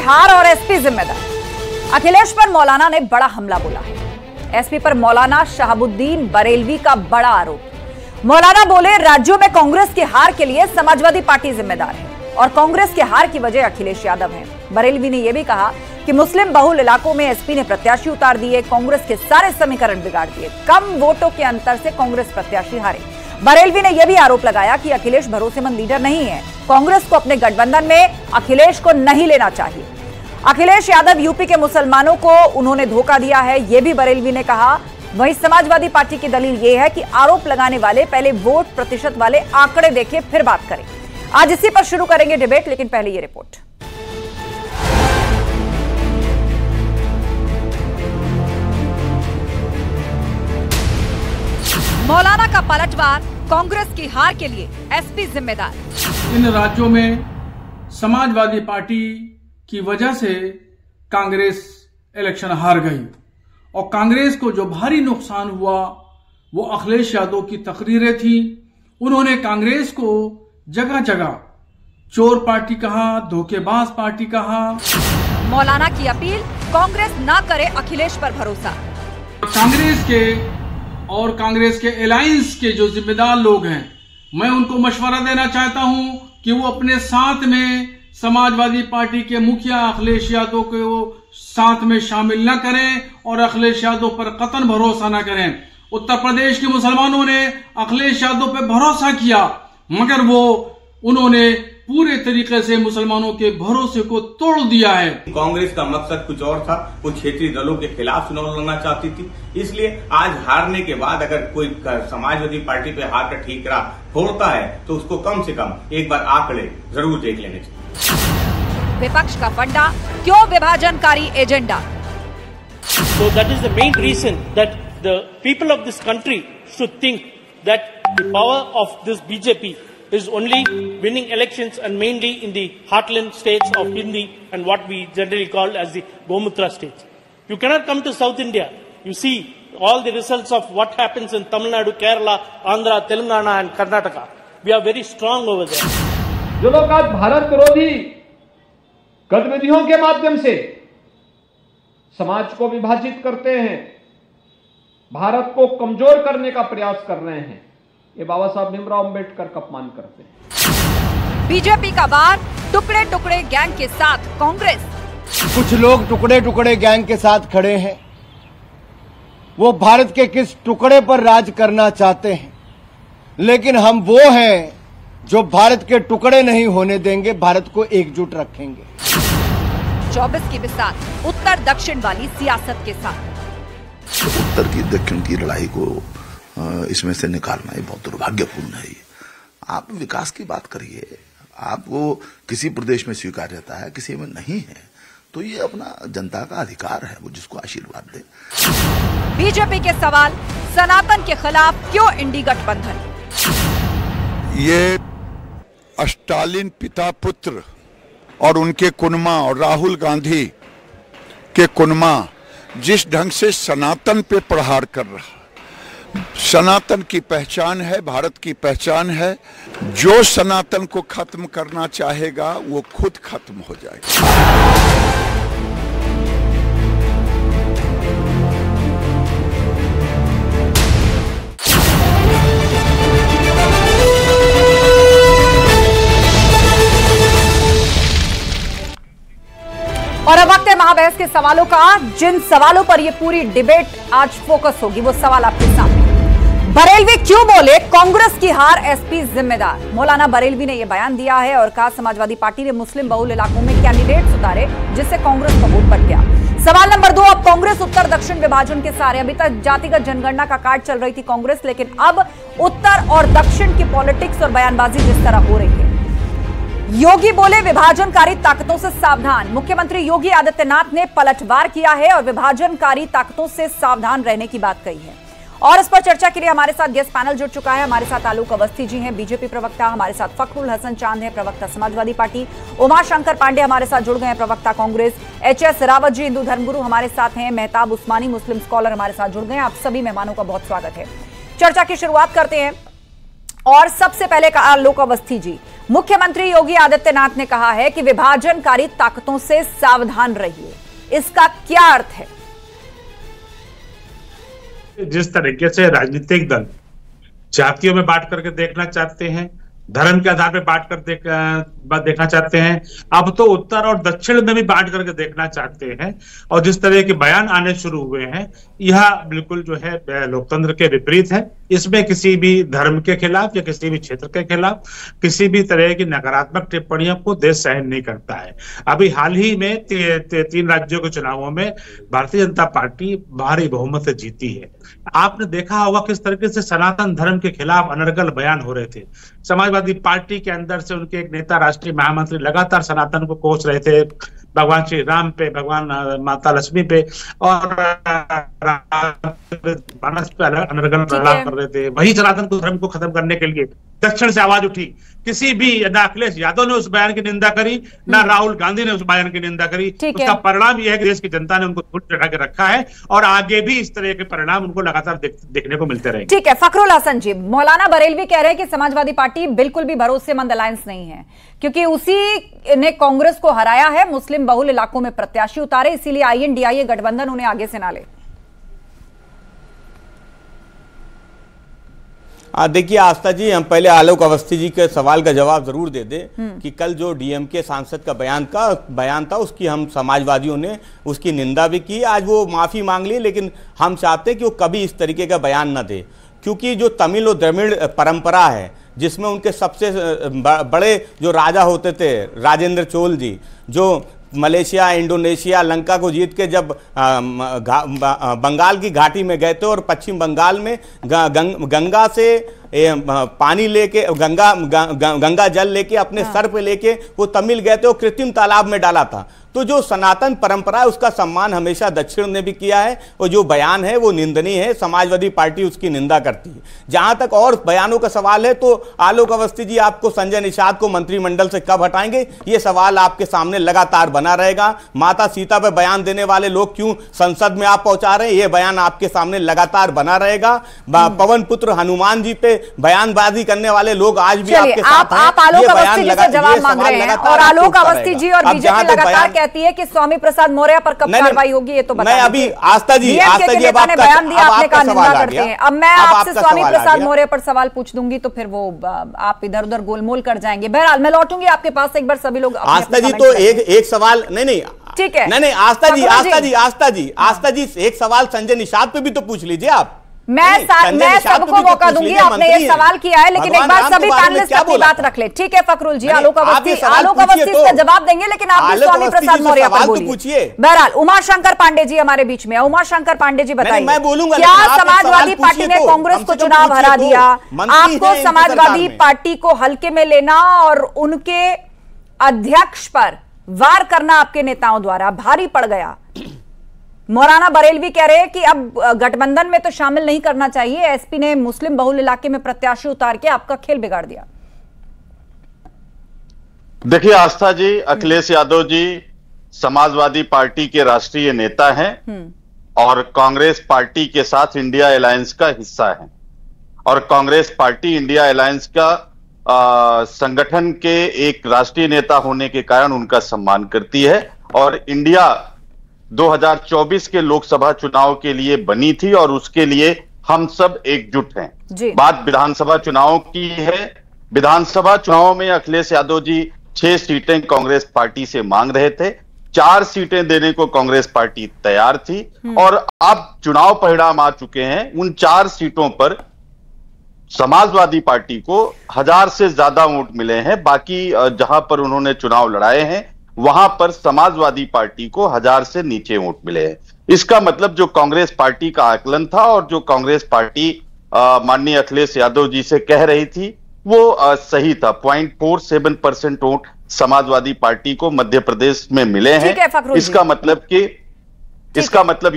हार और एसपी जिम्मेदार। अखिलेश पर मौलाना ने बड़ा हमला बोला है। एसपी पर मौलाना शहाबुद्दीन बरेलवी का बड़ा आरोप। मौलाना बोले, राज्यों में कांग्रेस की हार के लिए समाजवादी पार्टी जिम्मेदार है और कांग्रेस के हार की वजह अखिलेश यादव है। बरेलवी ने यह भी कहा कि मुस्लिम बहुल इलाकों में एसपी ने प्रत्याशी उतार दिए, कांग्रेस के सारे समीकरण बिगाड़ दिए, कम वोटों के अंतर से कांग्रेस प्रत्याशी हारे। बरेलवी ने यह भी आरोप लगाया कि अखिलेश भरोसेमंद लीडर नहीं है, कांग्रेस को अपने गठबंधन में अखिलेश को नहीं लेना चाहिए। अखिलेश यादव यूपी के मुसलमानों को उन्होंने धोखा दिया है, यह भी बरेलवी ने कहा। वहीं समाजवादी पार्टी की दलील यह है कि आरोप लगाने वाले पहले वोट प्रतिशत वाले आंकड़े देखें फिर बात करें। आज इसी पर शुरू करेंगे डिबेट, लेकिन पहले ये रिपोर्ट। मौलाना का पलटवार, कांग्रेस की हार के लिए एसपी जिम्मेदार। इन राज्यों में समाजवादी पार्टी की वजह से कांग्रेस इलेक्शन हार गई और कांग्रेस को जो भारी नुकसान हुआ वो अखिलेश यादव की तकरीरें थी। उन्होंने कांग्रेस को जगह जगह चोर पार्टी कहा, धोखेबाज पार्टी कहा। मौलाना की अपील, कांग्रेस ना करे अखिलेश पर भरोसा। कांग्रेस के और कांग्रेस के अलायंस के जो जिम्मेदार लोग हैं, मैं उनको मशवरा देना चाहता हूं कि वो अपने साथ में समाजवादी पार्टी के मुखिया अखिलेश यादव को साथ में शामिल न करें और अखिलेश यादव पर कतन भरोसा न करें। उत्तर प्रदेश के मुसलमानों ने अखिलेश यादव पर भरोसा किया, मगर उन्होंने पूरे तरीके से मुसलमानों के भरोसे को तोड़ दिया है। कांग्रेस का मकसद कुछ और था, वो क्षेत्रीय दलों के खिलाफ चुनाव लड़ना चाहती थी। इसलिए आज हारने के बाद अगर कोई समाजवादी पार्टी पे हाथ का ठीकरा फोड़ता है तो उसको कम से कम एक बार आंकड़े जरूर देख लेने चाहिए। विपक्ष का फंडा, क्यों विभाजनकारी agenda? So that is the main reason that the people of this country should think that the power of this BJP is only winning elections and mainly in the heartland states of Hindi and what we generally call as the Gomutra states. You cannot come to South India. You see all the results of what happens in Tamil Nadu, Kerala, Andhra, Telangana and Karnataka. We are very strong over there. जो लोग आज भारत विरोधी गतिविधियों के माध्यम से समाज को विभाजित करते हैं, भारत को कमजोर करने का प्रयास कर रहे हैं, ये बाबा साहब भीमराव अंबेडकर का अपमान करते हैं। बीजेपी का वार, टुकड़े टुकड़े गैंग के साथ कांग्रेस। कुछ लोग टुकड़े टुकड़े गैंग के साथ खड़े हैं, वो भारत के किस टुकड़े पर राज करना चाहते हैं, लेकिन हम वो हैं जो भारत के टुकड़े नहीं होने देंगे, भारत को एकजुट रखेंगे। 24 की बिसात उत्तर दक्षिण वाली सियासत के साथ। उत्तर की दक्षिण की लड़ाई को इसमें से निकालना ही बहुत दुर्भाग्यपूर्ण है। आप विकास की बात करिए, आपको किसी प्रदेश में स्वीकार्यता है, किसी में नहीं है, तो ये अपना जनता का अधिकार है, वो जिसको आशीर्वाद दे। बीजेपी के सवाल, सनातन के खिलाफ क्यों इंडी गठबंधन? ये स्टालिन पिता पुत्र और उनके कुनमा और राहुल गांधी के कुनमा जिस ढंग से सनातन पे प्रहार कर रहा, सनातन की पहचान है, भारत की पहचान है। जो सनातन को खत्म करना चाहेगा वो खुद खत्म हो जाएगा। और अब वक्त है महाबहस के सवालों का। जिन सवालों पर यह पूरी डिबेट आज फोकस होगी वो सवाल आपके सामने। बरेलवी क्यों बोले कांग्रेस की हार एसपी जिम्मेदार? मौलाना बरेलवी ने यह बयान दिया है और कहा समाजवादी पार्टी ने मुस्लिम बहुल इलाकों में कैंडिडेट्स उतारे जिससे कांग्रेस का वोट बढ़ गया। सवाल नंबर 2, अब कांग्रेस उत्तर दक्षिण विभाजन के सहारे, अभी तक जातिगत जनगणना का कार्ड चल रही थी कांग्रेस, लेकिन अब उत्तर और दक्षिण की पॉलिटिक्स और बयानबाजी जिस तरह हो रही है। योगी बोले विभाजनकारी ताकतों से सावधान। मुख्यमंत्री योगी आदित्यनाथ ने पलटवार किया है और विभाजनकारी ताकतों से सावधान रहने की बात कही है। और इस पर चर्चा के लिए हमारे साथ गेस्ट पैनल जुड़ चुका है। हमारे साथ आलोक अवस्थी जी हैं, बीजेपी प्रवक्ता, हमारे साथ फखरुल हसन चांद हैं, प्रवक्ता समाजवादी पार्टी, उमाशंकर पांडे हमारे साथ जुड़ गए हैं, प्रवक्ता कांग्रेस, एचएस रावत जी हिंदू धर्मगुरु हमारे साथ हैं, मेहताब उस्मानी मुस्लिम स्कॉलर हमारे साथ जुड़ गए हैं। आप सभी मेहमानों का बहुत स्वागत है। चर्चा की शुरुआत करते हैं और सबसे पहले आलोक अवस्थी जी, मुख्यमंत्री योगी आदित्यनाथ ने कहा है कि विभाजनकारी ताकतों से सावधान रहिए। इसका क्या अर्थ है? जिस तरीके से राजनीतिक दल जातियों में बांट करके देखना चाहते हैं, धर्म के आधार पर बांट कर देखना चाहते हैं, अब तो उत्तर और दक्षिण में भी बांट करके देखना चाहते हैं, और जिस तरह के बयान आने शुरू हुए हैं, यह बिल्कुल जो है लोकतंत्र के विपरीत है। इसमें किसी भी धर्म के खिलाफ या किसी भी क्षेत्र के खिलाफ किसी भी तरह की नकारात्मक टिप्पणियों को देश सहन नहीं करता है। अभी हाल ही में 3 राज्यों के चुनावों में भारतीय जनता पार्टी भारी बहुमत से जीती है। आपने देखा होगा किस तरीके से सनातन धर्म के खिलाफ अनर्गल बयान हो रहे थे। समाजवादी पार्टी के अंदर से उनके एक नेता, राष्ट्रीय महामंत्री लगातार सनातन को कोस रहे थे, भगवान श्री राम पे, भगवान माता लक्ष्मी पे और मानस पे अनर्गल प्रहार कर रहे थे। वही सनातन को धर्म को खत्म करने के लिए दक्षिण से आवाज उठी। किसी भी ना अखिलेश यादव ने उस बयान की निंदा करी, ना राहुल गांधी ने उस बयान की निंदा करी। उसका परिणाम यह है कि देश की जनता ने उनको धूल चढ़ा के रखा है और आगे भी इस तरह के परिणाम उनको लगातार देखने को मिलते रहेंगे। ठीक है, फखरुल हसन जी, मौलाना बरेलवी कह रहे हैं कि समाजवादी पार्टी बिल्कुल भी भरोसेमंद अलायंस नहीं है, क्योंकि उसी ने कांग्रेस को हराया है, मुस्लिम बहुल इलाकों में प्रत्याशी उतारे, इसीलिए INDIA गठबंधन उन्हें आगे से ना ले। देखिए आस्था जी, हम पहले आलोक अवस्थी जी के सवाल का जवाब जरूर दे दें कि कल जो DMK सांसद का बयान था उसकी हम समाजवादियों ने उसकी निंदा भी की। आज वो माफी मांग ली, लेकिन हम चाहते हैं कि वो कभी इस तरीके का बयान न दे, क्योंकि जो तमिल और द्रविड़ परंपरा है जिसमें उनके सबसे बड़े जो राजा होते थे राजेंद्र चोल जी, जो मलेशिया, इंडोनेशिया, लंका को जीत के जब बंगाल की घाटी में गए थे और पश्चिम बंगाल में गंगा से पानी लेके गंगा जल लेके अपने सर पे लेके वो तमिल गए थे और कृत्रिम तालाब में डाला था। तो जो सनातन परंपरा है उसका सम्मान हमेशा दक्षिण ने भी किया है और जो बयान है वो निंदनीय है। समाजवादी पार्टी उसकी निंदा करती है। जहां तक और बयानों का सवाल है तो आलोक अवस्थी जी आपको संजय निषाद को मंत्रिमंडल से कब हटाएंगे, ये सवाल आपके सामने लगातार बना रहेगा। माता सीता पर बयान देने वाले लोग क्यों संसद में आप पहुंचा रहे हैं, ये बयान आपके सामने लगातार बना रहेगा। पवन पुत्र हनुमान जी पे बयानबाजी करने वाले लोग आज भी आपके साथ हैं। आप आलोक अवस्थी जी से जवाब मांग रहे हैं और आलोक अवस्थी जी और बीजेपी लगातार कहती है कि स्वामी प्रसाद मौर्य पर कब कार्रवाई होगी, ये तो बता मैं अभी आस्था जी ने बयान दिया, आपने कहा निंदा करते हैं। अब मैं आपसे स्वामी प्रसाद मौर्य पर सवाल पूछ दूंगी तो फिर वो आप इधर उधर गोलमोल कर जाएंगे। बहरहाल मैं लौटूंगी आपके पास एक बार, सभी लोग आस्था जी तो एक सवाल नहीं ठीक है, नहीं आस्था जी एक सवाल संजय निषाद पे भी तो पूछ लीजिए आप। मैं सबको मौका दूंगी, आपने ये सवाल किया है, लेकिन एक बार सभी पैनलिस्ट अपनी बात रख ले। ठीक है फखरुल जी, आलोक अवस्थी इसका जवाब देंगे, लेकिन आप भी स्वामी प्रसाद मौर्य पर बोलिए। बहरहाल उमाशंकर पांडे जी हमारे बीच में है। उमाशंकर पांडे जी बताइए, क्या समाजवादी पार्टी ने कांग्रेस को चुनाव हरा दिया? आपको समाजवादी पार्टी को हल्के में लेना और उनके अध्यक्ष पर वार करना आपके नेताओं द्वारा भारी पड़ गया। मौलाना बरेलवी कह रहे हैं कि अब गठबंधन में तो शामिल नहीं करना चाहिए, एसपी ने मुस्लिम बहुल इलाके में प्रत्याशी उतार के आपका खेल बिगाड़ दिया। देखिए आस्था जी, अखिलेश यादव जी समाजवादी पार्टी के राष्ट्रीय नेता हैं और कांग्रेस पार्टी के साथ इंडिया अलायंस का हिस्सा है और कांग्रेस पार्टी इंडिया अलायंस का संगठन के एक राष्ट्रीय नेता होने के कारण उनका सम्मान करती है और इंडिया 2024 के लोकसभा चुनाव के लिए बनी थी और उसके लिए हम सब एकजुट हैं। बात विधानसभा चुनाव की है। विधानसभा चुनाव में अखिलेश यादव जी 6 सीटें कांग्रेस पार्टी से मांग रहे थे, 4 सीटें देने को कांग्रेस पार्टी तैयार थी और अब चुनाव परिणाम आ चुके हैं। उन 4 सीटों पर समाजवादी पार्टी को 1000 से ज्यादा वोट मिले हैं। बाकी जहां पर उन्होंने चुनाव लड़ाए हैं वहां पर समाजवादी पार्टी को 1000 से नीचे वोट मिले हैं। इसका मतलब जो कांग्रेस पार्टी का आकलन था और जो कांग्रेस पार्टी माननीय अखिलेश यादव जी से कह रही थी वो सही था। 0.47% वोट समाजवादी पार्टी को मध्य प्रदेश में मिले हैं। इसका मतलब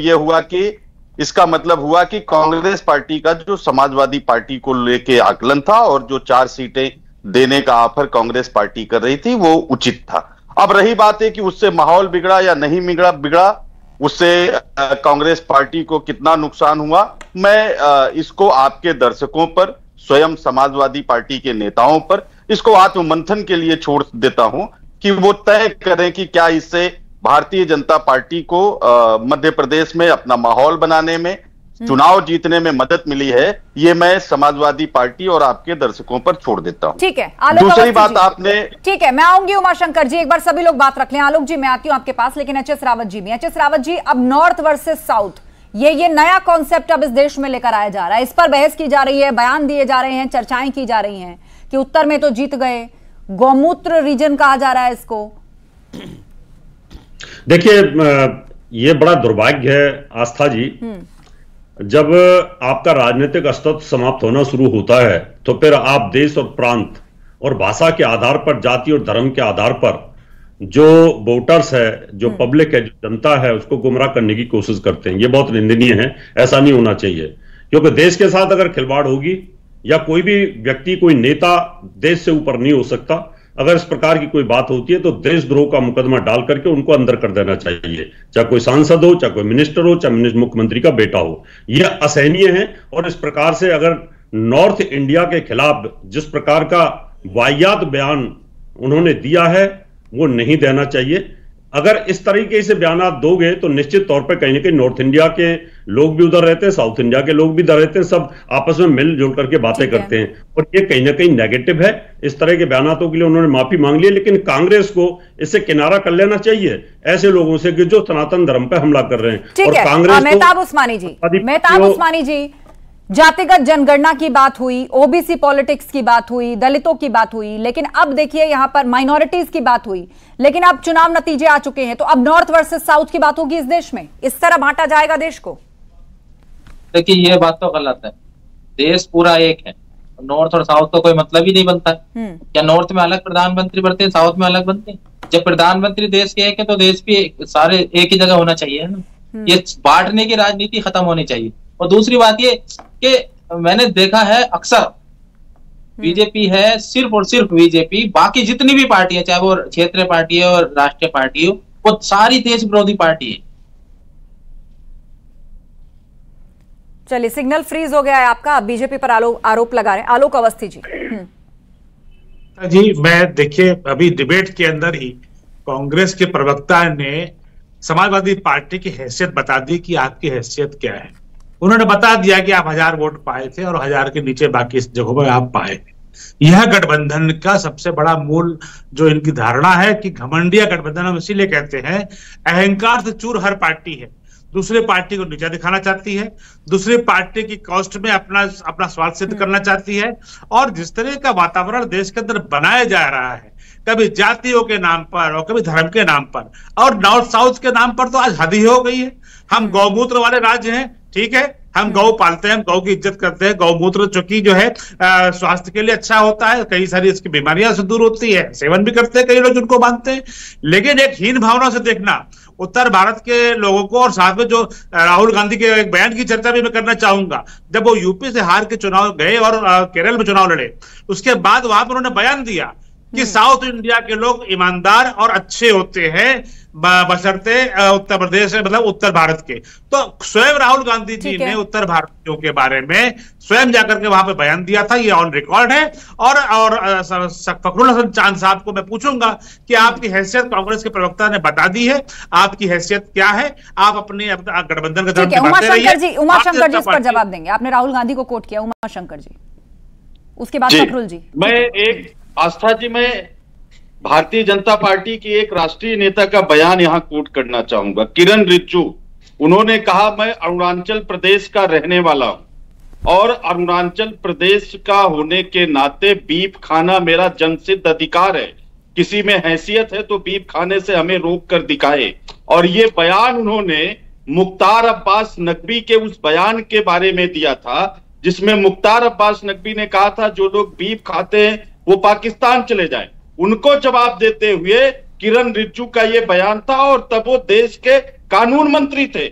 हुआ कि कांग्रेस पार्टी का जो समाजवादी पार्टी को लेके आकलन था और जो 4 सीटें देने का ऑफर कांग्रेस पार्टी कर रही थी वो उचित था। अब रही बात है कि उससे माहौल बिगड़ा या नहीं बिगड़ा, उससे कांग्रेस पार्टी को कितना नुकसान हुआ, मैं इसको आपके दर्शकों पर, स्वयं समाजवादी पार्टी के नेताओं पर, इसको आत्ममंथन के लिए छोड़ देता हूं कि वो तय करें कि क्या इससे भारतीय जनता पार्टी को मध्य प्रदेश में अपना माहौल बनाने में, चुनाव जीतने में मदद मिली है। ये मैं समाजवादी पार्टी और आपके दर्शकों पर छोड़ देता हूं। ठीक है। दूसरी बात आपने, ठीक है, मैं आऊंगी उमाशंकर जी, एक बार सभी लोग बात रख लें। आलोक जी मैं आती हूं आपके पास, लेकिन एचएस रावत जी भी। एचएस रावत जी, अब नॉर्थ वर्सेस साउथ, ये नया कॉन्सेप्ट अब इस देश में लेकर आया जा रहा है, इस पर बहस की जा रही है, बयान दिए जा रहे हैं, चर्चाएं की जा रही हैं कि उत्तर में तो जीत गए, गौमूत्र रीजन कहा जा रहा है इसको। देखिए, ये बड़ा दुर्भाग्य है आस्था जी, जब आपका राजनीतिक अस्तित्व समाप्त होना शुरू होता है तो फिर आप देश और प्रांत और भाषा के आधार पर, जाति और धर्म के आधार पर जो वोटर्स है, जो पब्लिक है, जो जनता है, उसको गुमराह करने की कोशिश करते हैं। ये बहुत निंदनीय है, ऐसा नहीं होना चाहिए। क्योंकि देश के साथ अगर खिलवाड़ होगी, या कोई भी व्यक्ति, कोई नेता देश से ऊपर नहीं हो सकता। अगर इस प्रकार की कोई बात होती है तो देशद्रोह का मुकदमा डाल करके उनको अंदर कर देना चाहिए, चाहे कोई सांसद हो, चाहे कोई मिनिस्टर हो, चाहे मुख्यमंत्री का बेटा हो। यह असहनीय है। और इस प्रकार से अगर नॉर्थ इंडिया के खिलाफ जिस प्रकार का वाहियात बयान उन्होंने दिया है, वो नहीं देना चाहिए। अगर इस तरीके से बयान दोगे तो निश्चित तौर पर कहीं ना कहीं नॉर्थ इंडिया के लोग भी उधर रहते हैं, साउथ इंडिया के लोग भी इधर रहते हैं, सब आपस में मिलजुल करके बातें करते हैं, और ये कहीं ना कहीं नेगेटिव है। इस तरह के बयानों के लिए उन्होंने माफी मांग ली, लेकिन कांग्रेस को इससे किनारा कर लेना चाहिए ऐसे लोगों से कि जो सनातन धर्म पर हमला कर रहे हैं। और कांग्रेस, मेहताब उस्मानी जी, जातिगत जनगणना की बात हुई, ओबीसी पॉलिटिक्स की बात हुई, दलितों की बात हुई, लेकिन अब देखिए यहां पर माइनॉरिटीज की बात हुई, लेकिन अब चुनाव नतीजे आ चुके हैं, तो अब नॉर्थ वर्सेस साउथ की बात होगी इस देश में। इस तरह बांटा जाएगा देश को? देखिए, ये बात तो गलत है। देश पूरा एक है, नॉर्थ और साउथ का कोई मतलब ही नहीं बनता है। क्या नॉर्थ में अलग प्रधानमंत्री बनते हैं, साउथ में अलग बनते हैं? जब प्रधानमंत्री देश के एक है तो देश भी सारे एक ही जगह होना चाहिए ना। ये बांटने की राजनीति खत्म होनी चाहिए। और दूसरी बात ये कि मैंने देखा है अक्सर बीजेपी है, सिर्फ और सिर्फ बीजेपी, बाकी जितनी भी पार्टी है, चाहे वो क्षेत्रीय पार्टी है और राष्ट्रीय पार्टी हो, वो सारी देश विरोधी पार्टी है। चलिए, सिग्नल फ्रीज हो गया है आपका, आप बीजेपी पर आरोप लगा रहे हैं। आलोक अवस्थी जी। जी, मैं देखिए अभी डिबेट के अंदर ही कांग्रेस के प्रवक्ता ने समाजवादी पार्टी की हैसियत बता दी कि आपकी हैसियत क्या है। उन्होंने बता दिया कि आप 1000 वोट पाए थे और 1000 के नीचे बाकी जगहों पर आप पाए थे। यह गठबंधन का सबसे बड़ा मूल जो इनकी धारणा है कि घमंडिया गठबंधन हम इसीलिए कहते हैं, अहंकार से चूर हर पार्टी है, दूसरे पार्टी को नीचा दिखाना चाहती है, दूसरी पार्टी की कॉस्ट में अपना स्वार्थ सिद्ध करना चाहती है। और जिस तरह का वातावरण देश के अंदर बनाया जा रहा है, कभी जातियों के नाम पर और कभी धर्म के नाम पर और नॉर्थ साउथ के नाम पर, तो आज हद ही हो गई है। हम गौमूत्र वाले राज्य हैं, ठीक है, हम गौ पालते हैं, हम गौ की इज्जत करते हैं, गौमूत्र चूंकि जो है स्वास्थ्य के लिए अच्छा होता है, कई सारी इसकी बीमारियां से दूर होती है, सेवन भी करते हैं कई लोग जिनको मानते हैं। लेकिन एक हीन भावना से देखना उत्तर भारत के लोगों को, और साथ में जो राहुल गांधी के एक बयान की चर्चा भी मैं करना चाहूंगा। जब वो यूपी से हार के चुनाव गए और केरल में चुनाव लड़े, उसके बाद वहां पर उन्होंने बयान दिया कि साउथ इंडिया के लोग ईमानदार और अच्छे होते हैं बशर्ते उत्तर प्रदेश, मतलब उत्तर भारत के। तो स्वयं राहुल गांधी जी ने उत्तर भारतीयों के बारे में स्वयं जाकर के वहां पे बयान दिया था, ये ऑन रिकॉर्ड है। और फखरुल हसन चांद साहब को मैं पूछूंगा कि आपकी हैसियत कांग्रेस के प्रवक्ता ने बता दी है, आपकी हैसियत क्या है? आप अपने गठबंधन का धर्म उमाशंकर जी इस पर जवाब देंगे। आपने राहुल गांधी को कोट किया, उमाशंकर जी, उसके बाद फखरुल जी। मैं एक आस्था जी, मैं भारतीय जनता पार्टी की एक राष्ट्रीय नेता का बयान यहां कोट करना चाहूंगा, किरण रिजिजू। उन्होंने कहा, मैं अरुणाचल प्रदेश का रहने वाला हूं और अरुणाचल प्रदेश का होने के नाते बीफ खाना मेरा जन्मसिद्ध अधिकार है। किसी में हैसियत है तो बीफ खाने से हमें रोक कर दिखाए। और ये बयान उन्होंने मुख्तार अब्बास नकवी के उस बयान के बारे में दिया था, जिसमें मुख्तार अब्बास नकवी ने कहा था जो लोग बीफ खाते हैं वो पाकिस्तान चले जाएं। उनको जवाब देते हुए किरण रिजिजू का ये बयान था, और तब वो देश के कानून मंत्री थे।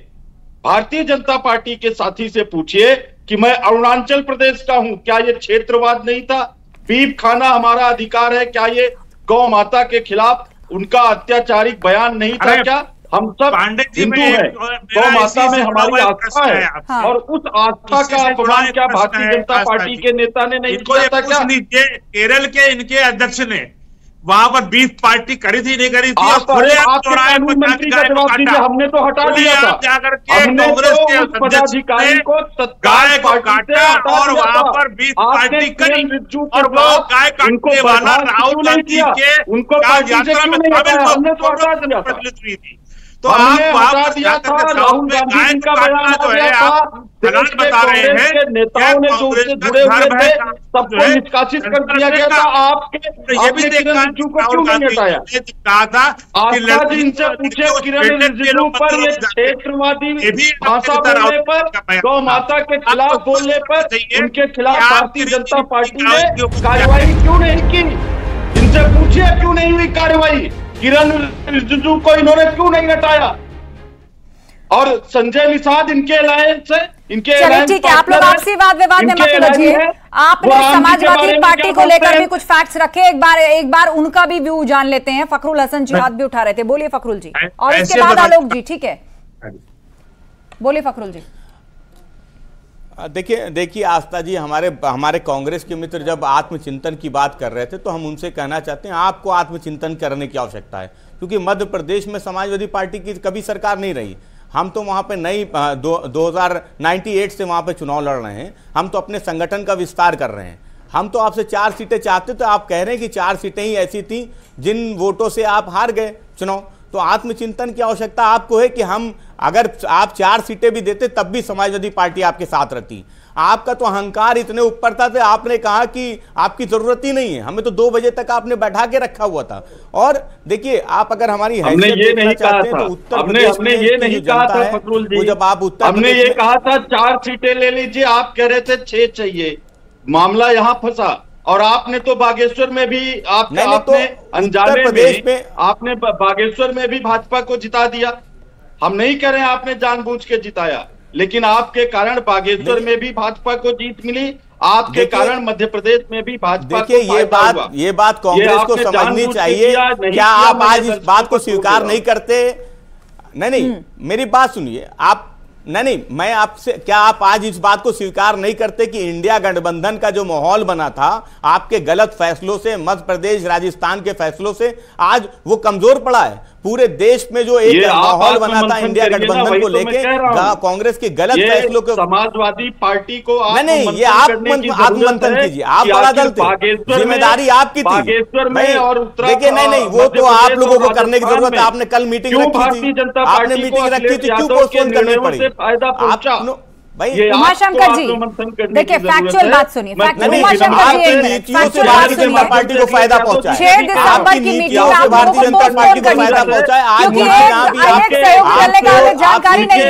भारतीय जनता पार्टी के साथी से पूछिए कि मैं अरुणाचल प्रदेश का हूं, क्या ये क्षेत्रवाद नहीं था? बीफ खाना हमारा अधिकार है, क्या ये गौ माता के खिलाफ उनका अत्याचारिक बयान नहीं था? क्या हम सब हिंदू हैं, गौ माता में हमारी आस्था है। हाँ। और उस आस्था का अपमान क्या भारतीय जनता पार्टी के नेता ने नहीं किया था क्या? केरल के इनके अध्यक्ष ने वहां पर 20 पार्टी करी थी, नहीं करी थी? आपके कानून मंत्री का जवाब दीजिए, हमने तो हटा दिया था। हमने तो उस पदाधिकारी को गाय को काटा और वहां पर 20 पार्टी करी और वो गाय काटने वाला राहुल गांधी के उनको यात्रा में हमने तो हटा दिया था। हुई थी। तो आप वहां पर जाकर राहुल गांधी का बयान जो है आप गलत बता रहे हैं। नेताओं ने जो उससे जुड़े हुए थे सबको निष्कासित कर दिया गया था। ये भी देखना को क्यों नहीं हटाया? कहा था कि इनसे पूछे किरण रिजिजू पर ये क्षेत्रवादी भाषा बोलने पर, गौ माता के खिलाफ बोलने पर उनके खिलाफ भारतीय जनता पार्टी ने कार्रवाई क्यों नहीं की? इनसे पूछिए क्यों नहीं हुई कार्रवाई? किरण रिजिजू को इन्होंने क्यों नहीं हटाया? और संजय निषाद इनके अलायंस है, इनके चलिए ठीक है, आप लोग आपसी वाद विवाद में मत उलझिए। आपने समाजवादी पार्टी को लेकर भी कुछ फैक्ट्स रखे, एक बार उनका भी व्यू जान लेते हैं। फखरुल हसन जी हाथ भी उठा रहे थे, बोलिए फखरुल जी, और इसके बाद आलोक जी। ठीक है, बोलिए फखरुल जी। देखिए आस्था जी, हमारे कांग्रेस के मित्र जब आत्मचिंतन की बात कर रहे थे तो हम उनसे कहना चाहते हैं आपको आत्मचिंतन करने की आवश्यकता है, क्योंकि मध्य प्रदेश में समाजवादी पार्टी की कभी सरकार नहीं रही। हम तो वहाँ पे नई 2098 से वहाँ पे चुनाव लड़ रहे हैं। हम तो अपने संगठन का विस्तार कर रहे हैं। हम तो आपसे 4 सीटें चाहते, तो आप कह रहे हैं कि 4 सीटें ही ऐसी थी जिन वोटों से आप हार गए चुनाव। तो आत्मचिंतन की आवश्यकता आपको है कि हम अगर आप 4 सीटें भी देते तब भी समाजवादी पार्टी आपके साथ रहती। आपका तो अहंकार इतने ऊपर था तो आपने कहा कि आपकी जरूरत ही नहीं है, हमें तो 2 बजे तक आपने बैठा के रखा हुआ था। और देखिए, आप अगर हमारी हमने ये नहीं कहा था, हमने ये नहीं कहा था फखरुल जी, जब आप हमने ये कहा था 4 सीटें ले लीजिए, आप कह रहे थे 6 चाहिए। मामला यहाँ फंसा। और आपने तो बागेश्वर में भी आपने अनजाने में आपने बागेश्वर में भी भाजपा को जिता दिया। हम नहीं कह रहे हैं आपने जानबूझ के जिताया, लेकिन आपके कारण बागेश्वर में भी भाजपा को जीत मिली, आपके कारण मध्य प्रदेश में भी भाजपा को ये बात कांग्रेस को समझनी चाहिए। क्या आप आज इस बात को स्वीकार नहीं करते? नहीं, मेरी बात सुनिए आप। नहीं, मैं आपसे, क्या आप आज इस बात को स्वीकार नहीं करते कि इंडिया गठबंधन का जो माहौल बना था आपके गलत फैसलों से, मध्य प्रदेश राजस्थान के फैसलों से, आज वो कमजोर पड़ा है? पूरे देश में जो एक माहौल बना था इंडिया गठबंधन को लेके, कांग्रेस के गलत फैसलों को, समाजवादी पार्टी को नहीं, ये आप आत्ममंथन कीजिए। आप बड़ा दल थे, जिम्मेदारी आपकी थी। देखिए, नहीं, वो तो आप लोगों को करने की जरूरत है। आपने कल मीटिंग रखी थी, आपने मीटिंग रखी थी, क्यों पोस्टपोन करनी पड़ी? उमाशंकर जी, देखिए फैक्चुअल बात सुनिए। भारतीय जनता पार्टी को फायदा पहुंचा है, 6 दिसंबर की मीटिंग भारतीय जनता पार्टी को फायदा पहुंचा है। आज जानकारी नहीं है।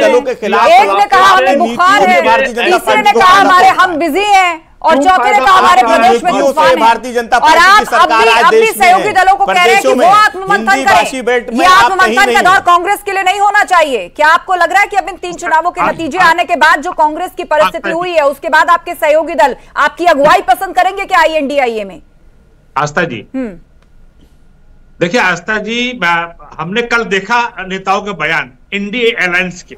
एक ने कहा हमें बुखार है, तीसरे ने कहा हमारे हम बिजी हैं, और चौथे ने कहा हमारे प्रदेश में तूफान है। भारतीय जनता और आप अपनी सहयोगी दलों को कह रहे हैं कि वो आत्ममंथन करें। ये आत्ममंथन का दौर कांग्रेस के लिए नहीं होना चाहिए। क्या आपको लग रहा है कि अब इन 3 चुनावों के नतीजे आने के बाद जो कांग्रेस की परिस्थिति हुई है, उसके बाद आपके सहयोगी दल आपकी अगुवाई पसंद करेंगे क्या INDIA में? आस्था जी, देखिए आस्था जी, हमने कल देखा नेताओं के बयान इंडिया अलायंस के।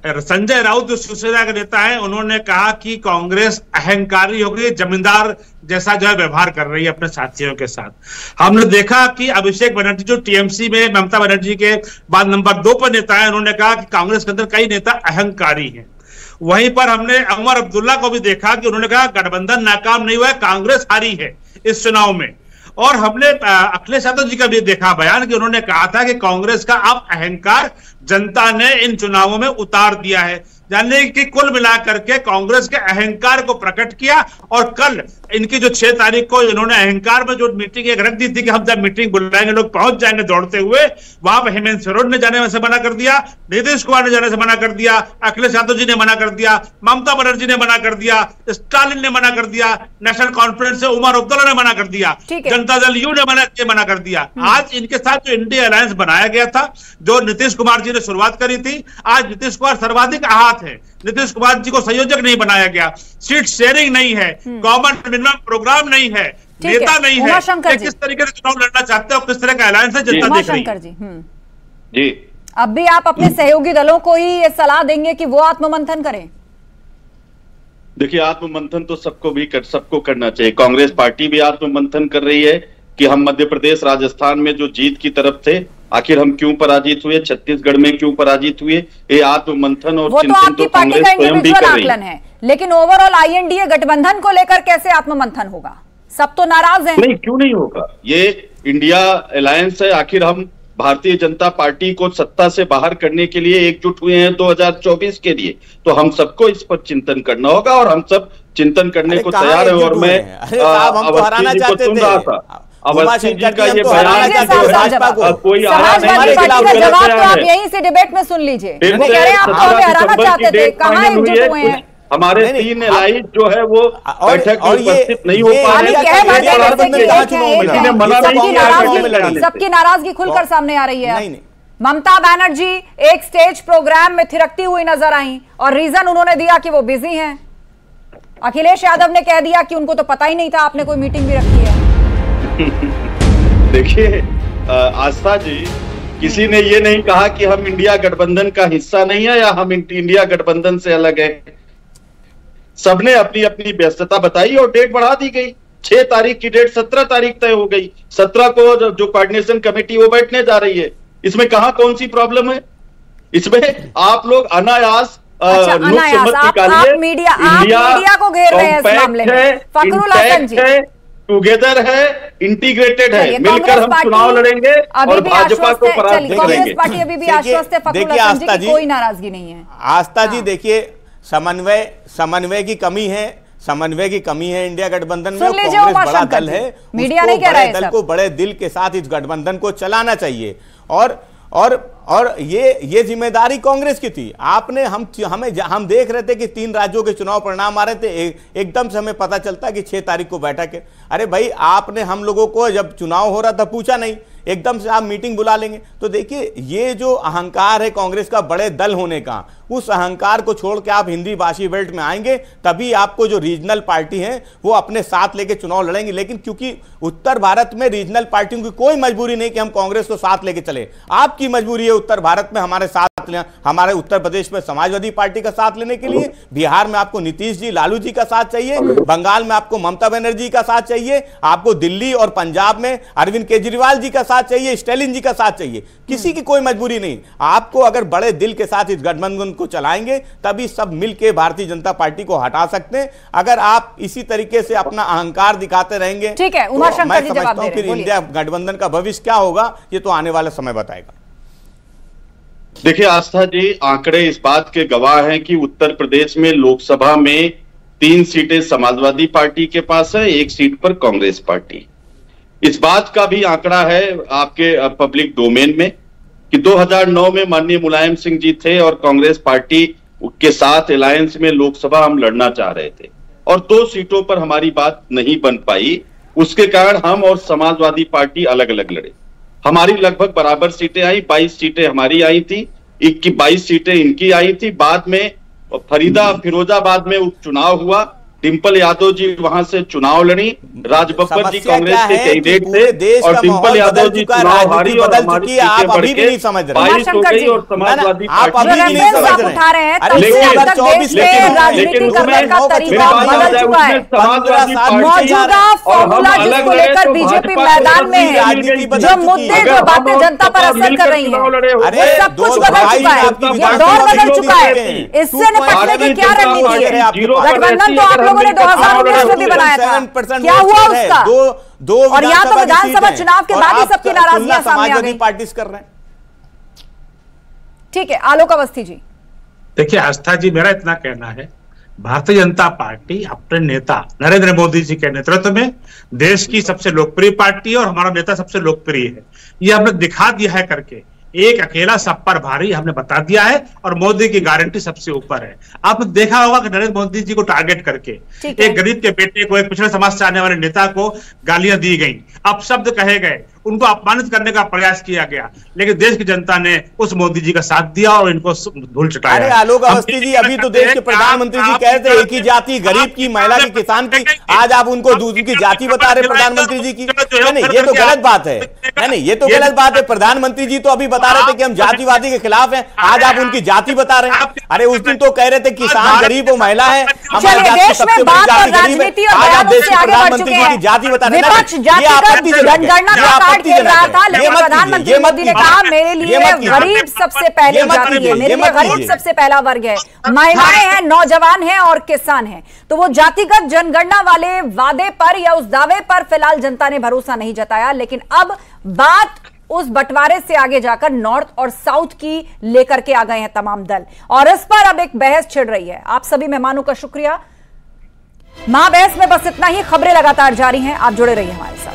संजय राउत जो शिवसेना के नेता हैं, उन्होंने कहा कि कांग्रेस अहंकारी हो गई, जमींदार जैसा जो है व्यवहार कर रही है अपने साथियों के साथ। हमने देखा कि अभिषेक बनर्जी जो टीएमसी में ममता बनर्जी के बाद नंबर 2 पर नेता है, उन्होंने कहा कि कांग्रेस के अंदर कई नेता अहंकारी हैं। वहीं पर हमने उमर अब्दुल्ला को भी देखा कि उन्होंने कहा गठबंधन नाकाम नहीं हुआ है, कांग्रेस हारी है इस चुनाव में। और हमने अखिलेश यादव जी का भी देखा बयान कि उन्होंने कहा था कि कांग्रेस का अब अहंकार जनता ने इन चुनावों में उतार दिया है। यानी कि कुल मिलाकर के कांग्रेस के अहंकार को प्रकट किया। और कल इनकी जो 6 तारीख को इन्होंने अहंकार में जो मीटिंग एक रख दी थी कि हम जब मीटिंग बुलाएंगे लोग पहुंच जाएंगे दौड़ते हुए, वहां पर हेमंत सोरेन ने जाने से मना कर दिया, नीतीश कुमार ने जाने से मना कर दिया, अखिलेश यादव जी ने मना कर दिया, ममता बनर्जी ने मना कर दिया, स्टालिन ने मना कर दिया, नेशनल कॉन्फ्रेंस से उमर अब्दुल्ला ने मना कर दिया, जनता दल यू ने मना कर दिया। आज इनके साथ जो इंडिया अलायंस बनाया गया था, जो नीतीश कुमार जी ने शुरुआत करी थी, आज नीतीश कुमार सर्वाधिक आहत है। नीतीश कुमार जी को संयोजक नहीं बनाया गया, सीट शेयरिंग नहीं है, कॉमन मिनिमम प्रोग्राम नहीं है, नेता नहीं है। किस तरीके से चुनाव लड़ना चाहते हो, किस तरह का अलायंस है, जनता देख रही है। जी अब भी आप अपने सहयोगी दलों को ही ये सलाह देंगे कि वो आत्ममंथन करें? देखिए, आत्ममंथन तो सबको करना चाहिए। कांग्रेस पार्टी भी आत्ममंथन कर रही है कि हम मध्य प्रदेश, राजस्थान में जो जीत की तरफ थे, आखिर हम क्यों पराजित हुए, छत्तीसगढ़ में क्यों पराजित हुए। ये आत्ममंथन और वो तो आपकी पार्टी का इंडिविजुअल आकलन है, लेकिन ओवरऑल आईएनडीए गठबंधन को लेकर कैसे आत्ममंथन होगा? सब तो नाराज हैं। नहीं, क्यों नहीं होगा? ये इंडिया अलायंस है। आखिर हम भारतीय जनता पार्टी को सत्ता से बाहर करने के लिए एकजुट हुए हैं 2024 के लिए, तो हम सबको इस पर चिंतन करना होगा और हम सब चिंतन करने को तैयार हैं। और मैं अवस्थी जी को सुन रहा था, अवस्थी जी का ये बयान कोई समाजवादी पार्टी का जवाब तो आप यहीं से डिबेट में सुन लीजिए। वो कह रहे हैं आप तो हमें हराना चाहते थे, कहाँ एकजुट हुए हैं? हमारे 3 एलाइज जो है वो बैठक में उपस्थित नहीं हो पा रहे। सबकी नाराजगी खुलकर सामने आ रही है। ममता बनर्जी एक स्टेज प्रोग्राम में थिरकती हुई नजर आई और रीजन उन्होंने दिया कि वो बिजी हैं। अखिलेश यादव ने कह दिया कि उनको तो पता ही नहीं था आपने कोई मीटिंग भी रखी है। देखिए आस्था जी, किसी ने ये नहीं कहा कि हम इंडिया गठबंधन का हिस्सा नहीं है या हम इंडिया गठबंधन से अलग है। सबने अपनी अपनी व्यस्तता बताई और डेट बढ़ा दी गई। 6 तारीख की डेट 17 तारीख तय हो गई। 17 को जो कोऑर्डिनेशन कमेटी वो बैठने जा रही है। इसमें कहां कौन सी प्रॉब्लम है? इसमें आप लोग अनायास मीडिया को घेर रहे हैं इस मामले में। फखरुल हसन जी टुगेदर है, इंटीग्रेटेड है, मिलकर हम चुनाव लड़ेंगे और भाजपा को पराजित करेंगे। कांग्रेस पार्टी अभी भी आश्वस्त है फखरुल हसन जी की कोई नाराजगी नहीं है। आस्था जी देखिए, समन्वय की कमी है, इंडिया गठबंधन में। कांग्रेस बड़ा दल है, मीडिया नहीं कह रहा है, दल को बड़े दिल के साथ इस गठबंधन को चलाना चाहिए और ये जिम्मेदारी कांग्रेस की थी। हम देख रहे थे कि 3 राज्यों के चुनाव परिणाम आ रहे थे, एकदम से हमें पता चलता कि 6 तारीख को बैठक है। अरे भाई, आपने हम लोगों को जब चुनाव हो रहा था पूछा नहीं, एकदम से आप मीटिंग बुला लेंगे। तो देखिए, ये जो अहंकार है कांग्रेस का बड़े दल होने का, उस अहंकार को छोड़ के आप हिंदी भाषी बेल्ट में आएंगे, तभी आपको जो रीजनल पार्टी है वो अपने साथ लेके चुनाव लड़ेंगे। लेकिन क्योंकि उत्तर भारत में रीजनल पार्टियों की कोई मजबूरी नहीं कि हम कांग्रेस को साथ लेके चले। आपकी मजबूरी है उत्तर भारत में हमारे साथ, हमारे उत्तर प्रदेश में समाजवादी पार्टी का साथ लेने के लिए, बिहार में आपको नीतीश जी, लालू जी का साथ चाहिए, बंगाल में आपको ममता बनर्जी का साथ चाहिए, आपको दिल्ली और पंजाब में अरविंद केजरीवाल जी का साथ चाहिए, स्टालिन जी का साथ चाहिए। किसी की कोई मजबूरी नहीं। आपको अगर बड़े दिल के साथ इस गठबंधन को चलाएंगे तभी सब मिलकर भारतीय जनता पार्टी को हटा सकते हैं। अगर आप इसी तरीके से अपना अहंकार दिखाते रहेंगे, ठीक है, उमाशंकर जी जवाब दे रहे हैं। फिर इंडिया गठबंधन का भविष्य क्या होगा, ये तो आने वाला समय बताएगा। देखिए आस्था जी, आंकड़े इस बात के गवाह हैं कि उत्तर प्रदेश में लोकसभा में 3 सीटें समाजवादी पार्टी के पास है, 1 सीट पर कांग्रेस पार्टी। इस बात का भी आंकड़ा है आपके पब्लिक डोमेन में कि 2009 में माननीय मुलायम सिंह जी थे और कांग्रेस पार्टी के साथ अलायंस में लोकसभा हम लड़ना चाह रहे थे और 2 सीटों पर हमारी बात नहीं बन पाई। उसके कारण हम और समाजवादी पार्टी अलग अलग लड़े। हमारी लगभग बराबर सीटें आई, 22 सीटें हमारी आई थी, 22 सीटें इनकी आई थी। बाद में फिरोजाबाद में उपचुनाव हुआ, डिंपल यादव जी वहां से चुनाव लड़ी, राज बब्बर जी कांग्रेस के कैंडिडेट थे और डिंपल यादव जी चुनाव हारी और हमारी सीटें बढ़ के 22 हो गई और समाजवादी पार्टी बीजेपी मैदान में है। जो मुद्दे जो बातें जनता पर असर कर रही है, सब कुछ बदल चुका है, ये दौर बदल चुका है। इससे निपटने की क्या रणनीति है? गठबंधन तो आप लोगों ने 2019 में भी बनाया था, क्या हुआ उसका? और या तो विधानसभा चुनाव के बाद ही सबकी नाराजगियां सामने आ गई। पार्टीज कर रहे हैं। ठीक है, आलोक अवस्थी जी। देखिए आस्था जी, मेरा इतना कहना है, भारतीय जनता पार्टी अपने नेता नरेंद्र मोदी जी के नेतृत्व में देश की सबसे लोकप्रिय पार्टी है और हमारा नेता सबसे लोकप्रिय है। ये हमने दिखा दिया है करके, एक अकेला सब पर भारी हमने बता दिया है और मोदी की गारंटी सबसे ऊपर है। आपने देखा होगा कि नरेंद्र मोदी जी को टारगेट करके एक गरीब के बेटे को, एक पिछड़े समाज से आने वाले नेता को गालियां दी गई, अपशब्द कहे गए, उनको अपमानित करने का प्रयास किया गया, लेकिन देश की जनता ने उस मोदी जी का साथ दिया और इनको धूल चटाया। अरे आलोक अवस्थी जी, अभी तो देश के प्रधानमंत्री जी कह रहे थे एक ही जाति, गरीब की, महिला की, किसान की, आज आप उनको दूसरी की जाति बता रहे प्रधानमंत्री जी की। नहीं, ये तो गलत बात है। नहीं, ये तो गलत बात है। प्रधानमंत्री जी तो अभी बता रहे थे कि हम जातिवादी के खिलाफ हैं, आज आप उनकी जाति बता रहे हैं। अरे उस दिन तो कह रहे थे किसान गरीब और महिला है, हमारे देश में सबसे बड़ी जाति गरीब है, आज आप देश के प्रधानमंत्री जी की जाति बता रहे हैं। ये आपत्तिजनक है। लेकिन प्रधानमंत्री मोदी ने कहा मेरे लिए गरीब सबसे पहले जाति है, मेरे लिए गरीब सबसे पहला वर्ग है, महिलाएं हैं, नौजवान हैं और किसान हैं। तो वो जातिगत जनगणना वाले वादे पर या उस दावे पर फिलहाल जनता ने भरोसा नहीं जताया। लेकिन अब बात उस बंटवारे से आगे जाकर नॉर्थ और साउथ की लेकर के आ गए हैं तमाम दल, और इस पर अब एक बहस छिड़ रही है। आप सभी मेहमानों का शुक्रिया। महाबहस में बस इतना ही। खबरें लगातार जारी हैं, आप जुड़े रहिए हमारे साथ।